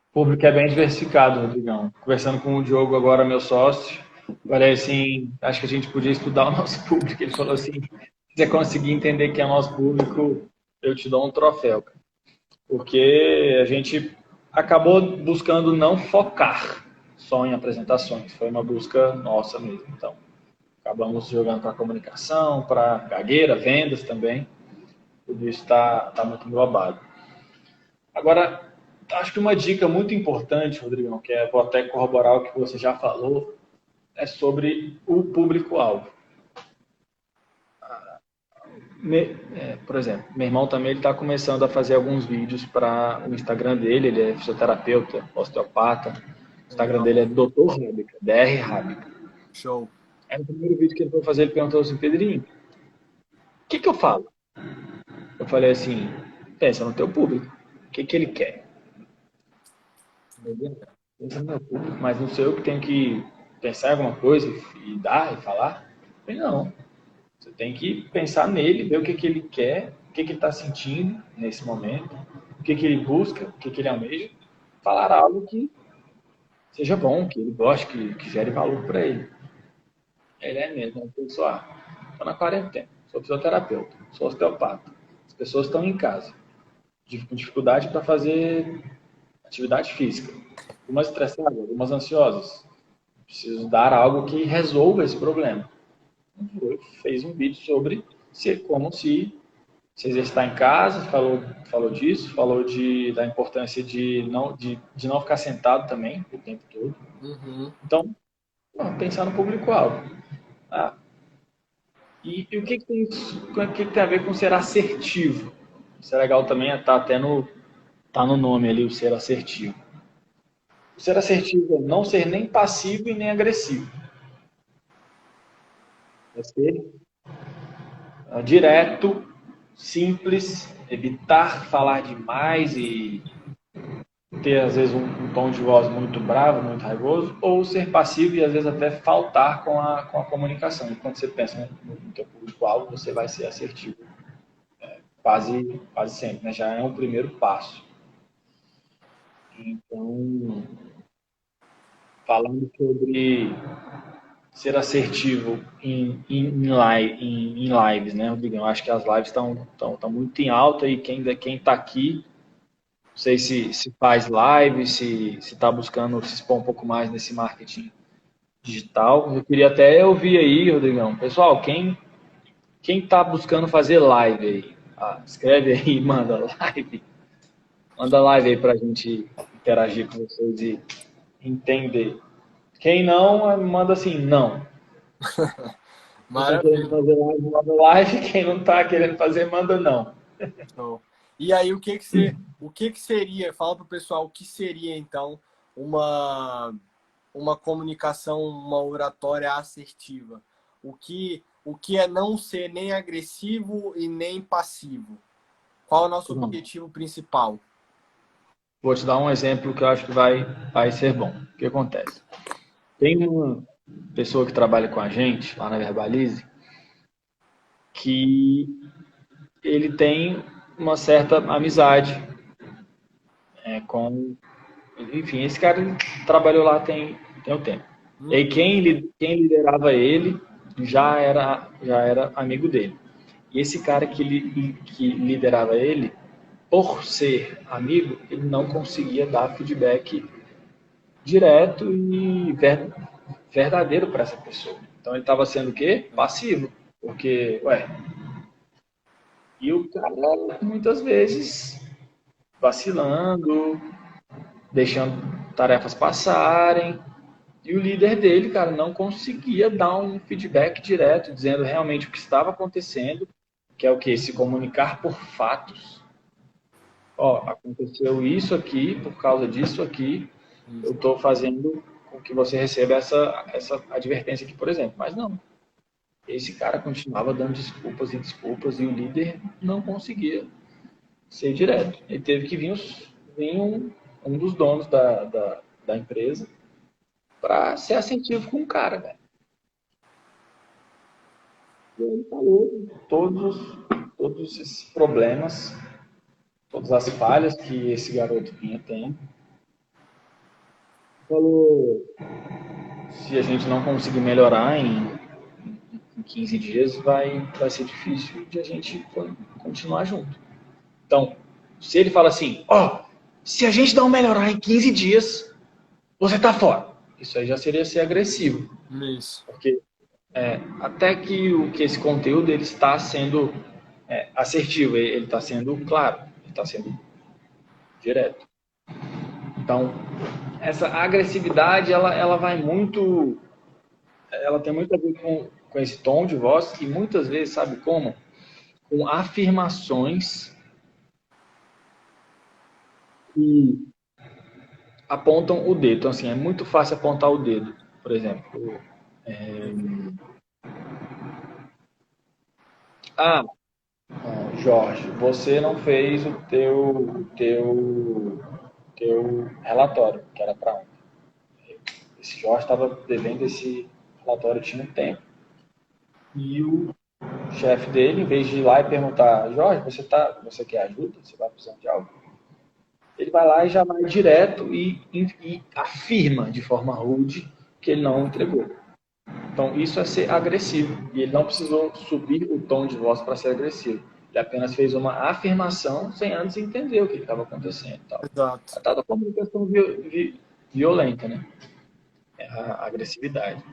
S2: O público é bem diversificado, Rodrigão. Conversando com o Diogo agora, meu sócio, falei assim, acho que a gente podia estudar o nosso público. Ele falou assim, se você conseguir entender que é o nosso público, eu te dou um troféu, cara. Porque a gente acabou buscando não focar só em apresentações. Foi uma busca nossa mesmo. Então, acabamos jogando para comunicação, para gagueira, vendas também. Tudo isso está muito englobado. Agora, acho que uma dica muito importante, Rodrigão, vou até corroborar o que você já falou, é sobre o público-alvo. Por exemplo, meu irmão também está começando a fazer alguns vídeos para o Instagram dele, ele é fisioterapeuta, osteopata. O Instagram dele é Dr. Rábica, Dr. Rábica.
S1: Show.
S2: Aí no primeiro vídeo que ele foi fazer, ele perguntou assim, Pedrinho, o que eu falo? Eu falei assim, pensa no teu público, o que ele quer? Pensa no meu público, mas não sou eu que tenho que pensar em alguma coisa e dar e falar? Eu falei, não. Você tem que pensar nele, ver o que ele quer, o que ele está sentindo nesse momento, o que ele busca, o que ele almeja. Falar algo que seja bom, que ele goste, que gere valor para ele. Ele é mesmo, pessoal. Estou na quarentena, sou fisioterapeuta, sou osteopata. As pessoas estão em casa, com dificuldade para fazer atividade física. Algumas estressadas, algumas ansiosas. Preciso dar algo que resolva esse problema. Fez um vídeo sobre como se exercitar em casa, falou disso, falou da importância de não ficar sentado também o tempo todo.
S1: Uhum.
S2: Então, pensar no público-alvo. E o que tem a ver com ser assertivo? Isso é legal também, tá no nome ali, o ser assertivo. O ser assertivo é não ser nem passivo e nem agressivo. É ser direto, simples, evitar falar demais e ter, às vezes, um tom de voz muito bravo, muito raivoso, ou ser passivo e, às vezes, até faltar com a comunicação. E quando você pensa no teu público-alvo, você vai ser assertivo. Quase sempre, né? Já é um primeiro passo. Então, falando sobre ser assertivo em lives, né, Rodrigo? Eu acho que as lives estão muito em alta e quem está aqui, não sei se faz live, se está buscando se expor um pouco mais nesse marketing digital. Eu queria até ouvir aí, Rodrigão. Pessoal, quem está buscando fazer live aí? Escreve aí, manda live. Manda live aí para a gente interagir com vocês e entender Quem não, manda assim, não. Quem está querendo
S1: Maravilha.
S2: fazer live, manda live. Quem não está querendo fazer, manda não.
S1: Show. E aí, o que que seria, fala para o pessoal, o que seria, então, uma, uma comunicação, uma oratória assertiva? O que é não ser nem agressivo e nem passivo? Qual é o nosso
S2: Pronto.
S1: objetivo principal?
S2: Vou te dar um exemplo que eu acho que vai ser bom. O que acontece? Tem uma pessoa que trabalha com a gente, lá na Verbalize, que ele tem uma certa amizade com... Enfim, esse cara ele trabalhou lá tem um tempo. E aí
S1: Uhum.
S2: quem liderava ele já era amigo dele. E esse cara que liderava ele, por ser amigo, ele não conseguia dar feedback direto e verdadeiro para essa pessoa. Então ele estava sendo o quê? Passivo. Porque, ué, e o cara muitas vezes vacilando, deixando tarefas passarem. E o líder dele, cara, não conseguia dar um feedback direto, dizendo realmente o que estava acontecendo, que é o que? Se comunicar por fatos. Ó, aconteceu isso aqui, por causa disso aqui, eu
S1: Isso.
S2: estou fazendo com que você receba essa advertência aqui, por exemplo. Mas não, esse cara continuava dando desculpas e desculpas e o líder não conseguia ser direto. Ele teve que vir um dos donos da empresa para ser assertivo com o cara, velho. E ele falou todos esses problemas, todas as falhas que esse garoto vinha tendo. Falou, se a gente não conseguir melhorar em 15 dias, vai ser difícil de a gente continuar junto. Então, se ele fala assim, ó, se a gente não melhorar em 15 dias, você tá fora. Isso aí já seria ser agressivo.
S1: Isso.
S2: Porque até que esse conteúdo ele está sendo assertivo, ele está sendo claro, ele está sendo direto. Então, essa agressividade, ela vai muito, ela tem muito a ver com esse tom de voz e muitas vezes, sabe como? Com afirmações que apontam o dedo. Então, assim, é muito fácil apontar o dedo. Por exemplo, ah, Jorge, você não fez teu relatório, que era para ontem. Esse Jorge estava devendo esse relatório tinha um tempo. E o chefe dele, em vez de ir lá e perguntar, Jorge, você quer ajuda? Você vai precisando de algo? Ele vai lá e já vai direto e afirma de forma rude que ele não entregou. Então, isso é ser agressivo. E ele não precisou subir o tom de voz para ser agressivo. Ele apenas fez uma afirmação sem antes entender o que estava acontecendo.
S1: Exato.
S2: A tal da comunicação violenta, né? É a agressividade.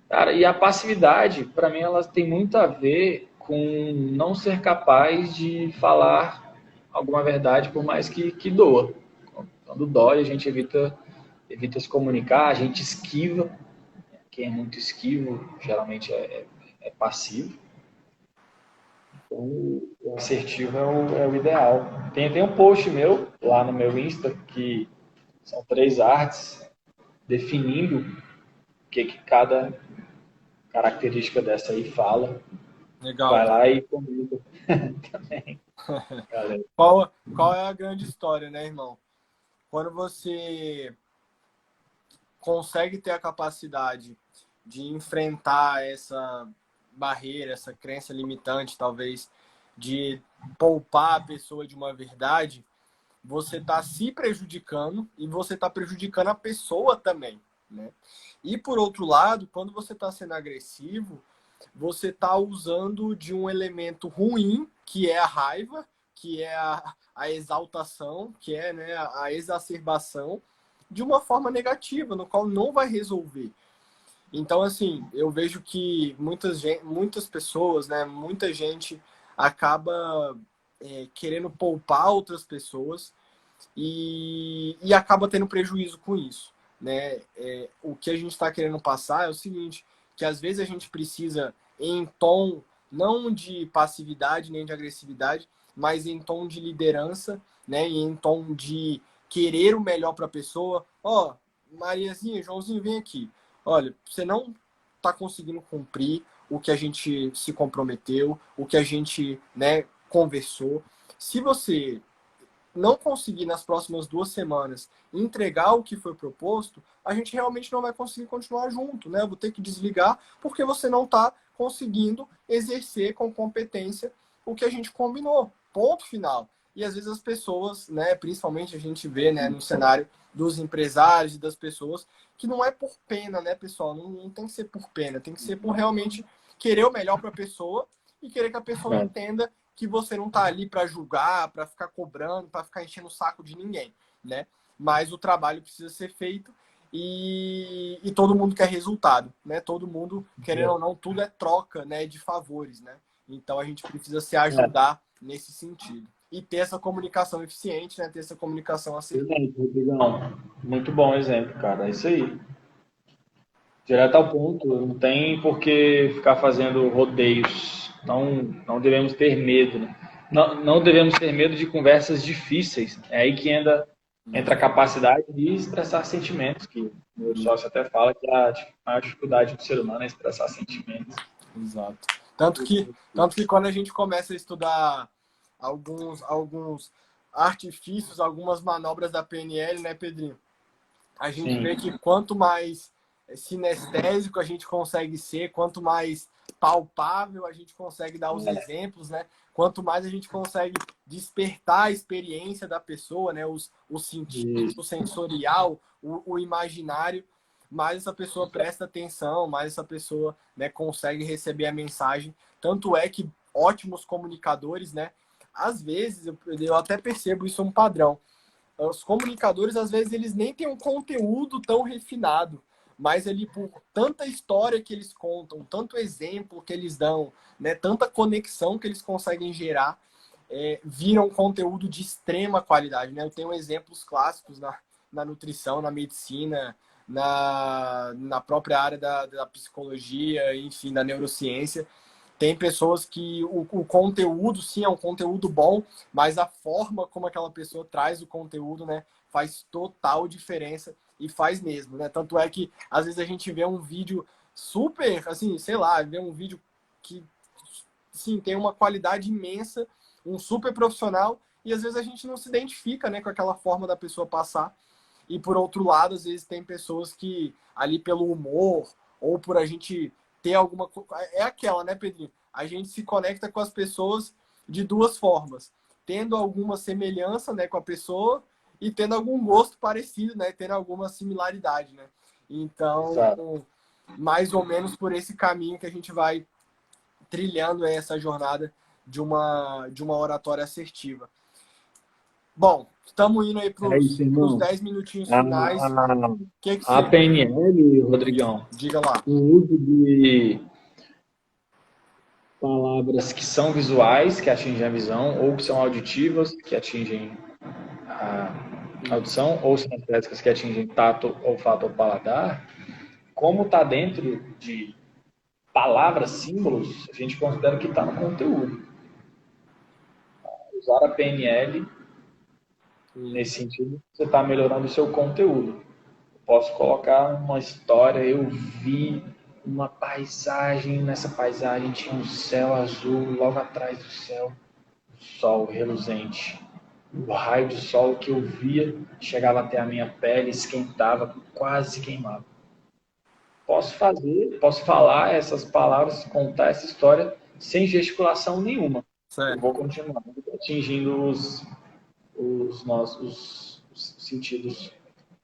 S2: Cara, e a passividade, para mim, ela tem muito a ver com não ser capaz de falar alguma verdade, por mais que doa. Quando dói, a gente evita se comunicar, a gente esquiva. Quem é muito esquivo, geralmente é passivo. Então, o assertivo é o ideal. Tem um post meu, lá no meu Insta, que são 3 artes definindo o que cada característica dessa aí fala.
S1: Legal.
S2: Vai lá e comenta também, galera.
S1: Qual é a grande história, né, irmão? Quando você consegue ter a capacidade de enfrentar essa barreira, essa crença limitante, talvez, de poupar a pessoa de uma verdade, você está se prejudicando e você está prejudicando a pessoa também, né? E por outro lado, quando você está sendo agressivo, você está usando de um elemento ruim, que é a raiva, que é a exaltação, que é, né, a exacerbação, de uma forma negativa, no qual não vai resolver. Então, assim, eu vejo que muitas pessoas, né, muita gente acaba querendo poupar outras pessoas e acaba tendo prejuízo com isso. né, o que a gente está querendo passar é o seguinte, que às vezes a gente precisa, em tom não de passividade nem de agressividade, mas em tom de liderança, né, e em tom de querer o melhor para a pessoa. Ó, Mariazinha, Joãozinho, vem aqui. Olha, você não está conseguindo cumprir o que a gente se comprometeu, o que a gente, né, conversou. Se você não conseguir nas próximas 2 semanas entregar o que foi proposto, a gente realmente não vai conseguir continuar junto, né? Eu vou ter que desligar porque você não está conseguindo exercer com competência o que a gente combinou. Ponto final. E às vezes as pessoas, né, principalmente a gente vê, né, no cenário dos empresários e das pessoas, que não é por pena, né, pessoal? Não tem que ser por pena, tem que ser por realmente querer o melhor para a pessoa e querer que a pessoa entenda que você não está ali para julgar, para ficar cobrando, para ficar enchendo o saco de ninguém, né? Mas o trabalho precisa ser feito e todo mundo quer resultado, né? Todo mundo, querendo ou não, tudo é troca, né, de favores, né? Então a gente precisa se ajudar nesse sentido. E ter essa comunicação eficiente, né? Ter essa comunicação assertiva.
S2: Rodrigão. Muito bom exemplo, cara. É isso aí. Direto ao ponto, não tem por que ficar fazendo rodeios. Não devemos ter medo, né? Não devemos ter medo de conversas difíceis. É aí que entra a capacidade de expressar sentimentos, que o meu sócio até fala que a dificuldade do ser humano é expressar sentimentos.
S1: Exato. Tanto que quando a gente começa a estudar alguns artifícios, algumas manobras da PNL, né, Pedrinho? A gente vê que quanto mais sinestésico a gente consegue ser, quanto mais palpável a gente consegue dar os exemplos, né? Quanto mais a gente consegue despertar a experiência da pessoa, né? Os sentidos, o sensorial, o imaginário, mais essa pessoa presta atenção, mais essa pessoa, né, consegue receber a mensagem. Tanto é que ótimos comunicadores, né? Às vezes, eu até percebo isso um padrão. Os comunicadores, às vezes, eles nem têm um conteúdo tão refinado, mas ali por tanta história que eles contam, tanto exemplo que eles dão, né, tanta conexão que eles conseguem gerar, viram conteúdo de extrema qualidade, né? Eu tenho exemplos clássicos na nutrição, na medicina, na própria área da psicologia, enfim, da neurociência. Tem pessoas que o conteúdo, sim, é um conteúdo bom, mas a forma como aquela pessoa traz o conteúdo, né, faz total diferença e faz mesmo, né? Tanto é que às vezes a gente vê um vídeo super, assim, sei lá, vê um vídeo que, sim, tem uma qualidade imensa, um super profissional, e às vezes a gente não se identifica, né, com aquela forma da pessoa passar. E por outro lado, às vezes tem pessoas que ali pelo humor ou por a gente ter alguma é aquela, né, Pedrinho? A gente se conecta com as pessoas de duas formas, tendo alguma semelhança, né, com a pessoa e tendo algum gosto parecido, né, tendo alguma similaridade, né? Então, mais ou menos por esse caminho que a gente vai trilhando essa jornada de uma oratória assertiva. Bom, estamos indo aí para os 10 minutinhos finais.
S2: A PNL, Rodrigão,
S1: diga lá.
S2: O uso de palavras que são visuais, que atingem a visão, ou que são auditivas, que atingem a audição, ou sinestésicas, que atingem tato, olfato ou paladar, como está dentro de palavras, símbolos, a gente considera que está no conteúdo. Usar a PNL, nesse sentido, você está melhorando o seu conteúdo. Eu posso colocar uma história, eu vi uma paisagem, nessa paisagem tinha um céu azul, logo atrás do céu, sol reluzente. O raio de sol que eu via chegava até a minha pele, esquentava, quase queimava. Posso falar essas palavras, contar essa história sem gesticulação nenhuma.
S1: Certo.
S2: Eu vou continuar atingindo os nossos sentidos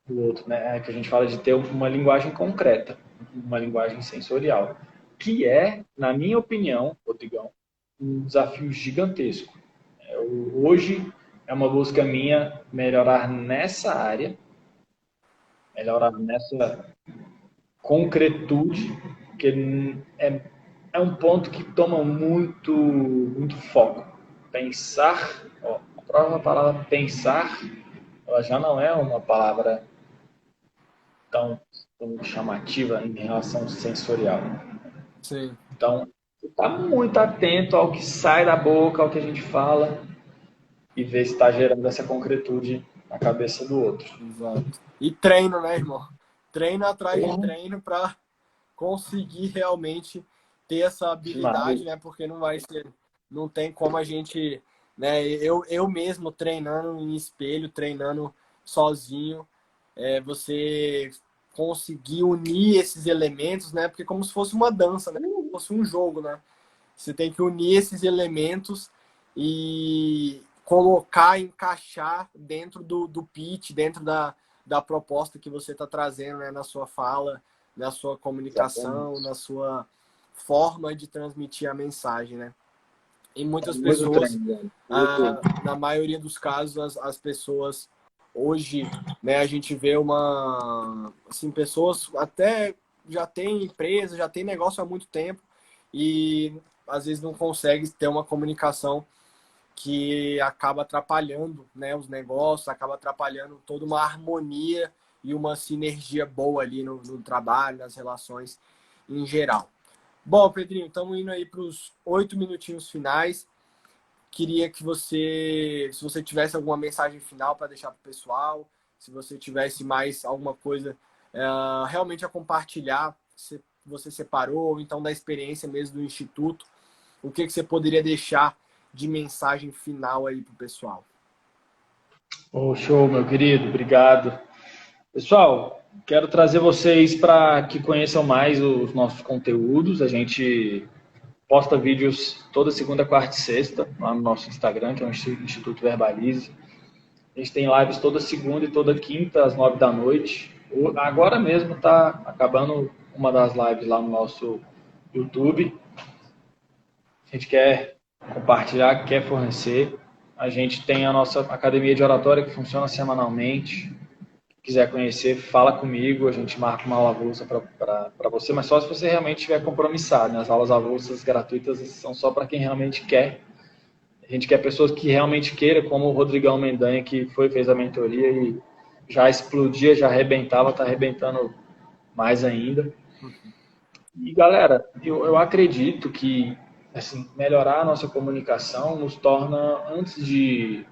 S2: do outro, né? Que a gente fala de ter uma linguagem concreta, uma linguagem sensorial, que é, na minha opinião, Rodrigão, um desafio gigantesco. Hoje é uma busca minha melhorar nessa área, melhorar nessa concretude, que é um ponto que toma muito foco. Pensar, a própria palavra pensar, ela já não é uma palavra tão chamativa em relação sensorial.
S1: Sim.
S2: Então, está muito atento ao que sai da boca, ao que a gente fala, e ver se está gerando essa concretude na cabeça do outro.
S1: Exato. E treino, né, irmão? Treino atrás de treino para conseguir realmente ter essa habilidade, né? Porque não vai ser, não tem como a gente, né? Eu mesmo treinando em espelho, treinando sozinho, você conseguir unir esses elementos, né? Porque é como se fosse uma dança, né? Como se fosse um jogo, né? Você tem que unir esses elementos e colocar, encaixar dentro do pitch, dentro da proposta que você está trazendo, né? Na sua fala, na sua comunicação, na sua forma de transmitir a mensagem, né? E muitas pessoas, na maioria dos casos, as pessoas hoje, né, a gente vê assim, pessoas até já têm empresa, já tem negócio há muito tempo e às vezes não consegue ter uma comunicação que acaba atrapalhando, né, os negócios, acaba atrapalhando toda uma harmonia e uma sinergia boa ali no trabalho, nas relações em geral. Bom, Pedrinho, estamos indo aí para os 8 minutinhos finais. Queria que se você tivesse alguma mensagem final para deixar para o pessoal, se você tivesse mais alguma coisa realmente a compartilhar, se você separou, ou então da experiência mesmo do Instituto, o que você poderia deixar de mensagem final aí para o pessoal?
S2: Oh, show, meu querido, obrigado. Pessoal, quero trazer vocês para que conheçam mais os nossos conteúdos. A gente posta vídeos toda segunda, quarta e sexta lá no nosso Instagram, que é o Instituto Verbalize. A gente tem lives toda segunda e toda quinta, às 9 da noite. Agora mesmo está acabando uma das lives lá no nosso YouTube. A gente quer compartilhar, quer fornecer. A gente tem a nossa academia de oratória que funciona semanalmente. Quiser conhecer, fala comigo, a gente marca uma aula avulsa para você, mas só se você realmente estiver compromissado, né? As aulas avulsas gratuitas são só para quem realmente quer. A gente quer pessoas que realmente queiram, como o Rodrigão Mendanha, que fez a mentoria e já explodia, já arrebentava, está arrebentando mais ainda. E, galera, eu acredito que assim, melhorar a nossa comunicação nos torna, antes de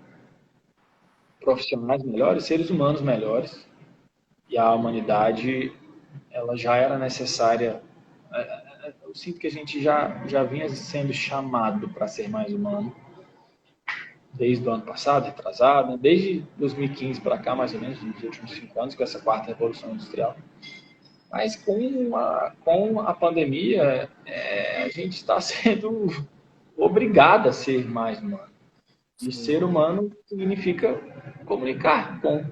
S2: profissionais melhores, seres humanos melhores. E a humanidade, ela já era necessária. Eu sinto que a gente já vinha sendo chamado para ser mais humano desde o ano passado, retrasado, né? Desde 2015 para cá, mais ou menos, nos últimos 5 anos, com essa quarta revolução industrial. Mas com a pandemia, a gente está sendo obrigado a ser mais humano. E ser humano significa comunicar com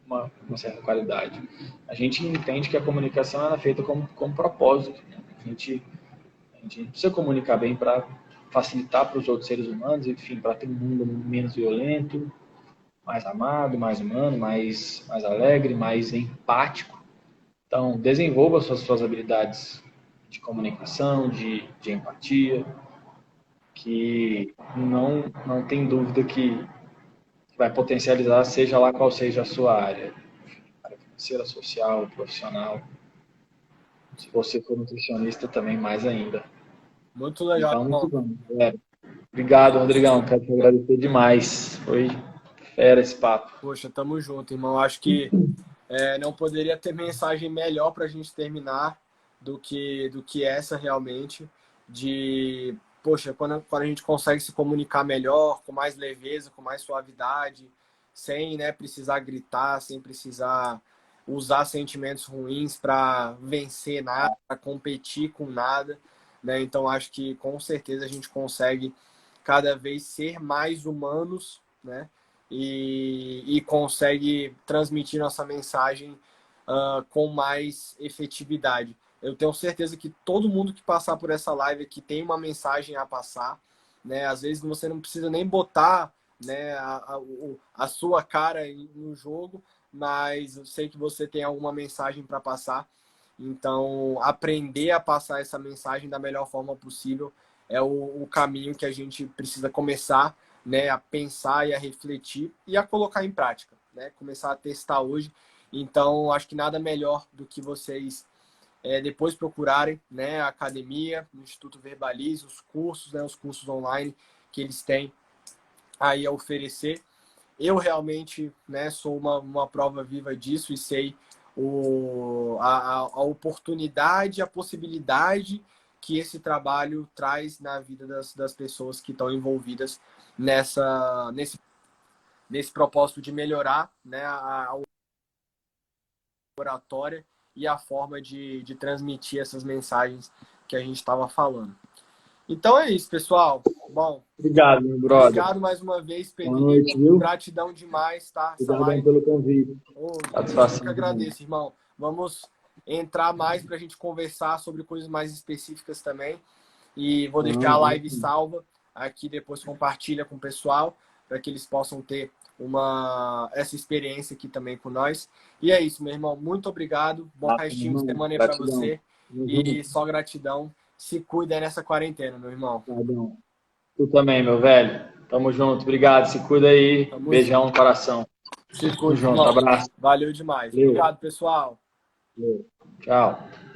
S2: uma certa qualidade. A gente entende que a comunicação é feita com propósito. Né? A gente precisa comunicar bem para facilitar para os outros seres humanos, enfim, para ter um mundo menos violento, mais amado, mais humano, mais alegre, mais empático. Então, desenvolva suas habilidades de comunicação, de empatia, que não tem dúvida que vai potencializar, seja lá qual seja a sua área financeira, social, profissional. Se você for nutricionista, também mais ainda.
S1: Muito legal.
S2: Então, muito bom, galera. Obrigado, Rodrigão. Quero te agradecer demais. Foi fera esse papo.
S1: Poxa, tamo junto, irmão. Acho que não poderia ter mensagem melhor para a gente terminar do que essa realmente. Poxa, quando a gente consegue se comunicar melhor, com mais leveza, com mais suavidade, sem, né, precisar gritar, sem precisar usar sentimentos ruins para vencer nada, para competir com nada, né? Então acho que com certeza a gente consegue cada vez ser mais humanos, né? E consegue transmitir nossa mensagem com mais efetividade. Eu tenho certeza que todo mundo que passar por essa live aqui tem uma mensagem a passar, né? Às vezes você não precisa nem botar, né, a sua cara no jogo, mas eu sei que você tem alguma mensagem para passar. Então, aprender a passar essa mensagem da melhor forma possível é o caminho que a gente precisa começar, né, a pensar e a refletir e a colocar em prática, né? Começar a testar hoje Então, acho que nada melhor do que vocês depois procurarem, né, a academia, o Instituto Verbalize, os cursos, né, os cursos online que eles têm aí a oferecer. Eu realmente, né, sou uma prova viva disso e sei a oportunidade, a possibilidade que esse trabalho traz na vida das pessoas que estão envolvidas nesse propósito de melhorar, né, a oratória e a forma de transmitir essas mensagens que a gente estava falando. Então é isso, pessoal. Bom,
S2: Obrigado, meu brother.
S1: obrigado mais uma vez,
S2: Boa noite,
S1: Pedrinho.
S2: viu?
S1: Gratidão demais, tá? Essa
S2: Obrigado
S1: live.
S2: pelo convite.
S1: Eu que agradeço, irmão. Vamos entrar mais para a gente conversar sobre coisas mais específicas também. E vou deixar a live salva aqui, depois compartilha com o pessoal, para que eles possam ter essa experiência aqui também com nós. E é isso, meu irmão. Muito obrigado. Bom restinho de semana aí para você. E só gratidão. Se cuida aí nessa quarentena, meu irmão.
S2: Gratidão. Tu também, meu velho. Tamo junto. Obrigado. Se cuida aí.
S1: Tamo
S2: Beijão no coração.
S1: Se
S2: Tamo
S1: cuida,
S2: junto.
S1: irmão.
S2: Abraço.
S1: Valeu demais.
S2: Valeu.
S1: Obrigado, pessoal.
S2: Valeu. Tchau.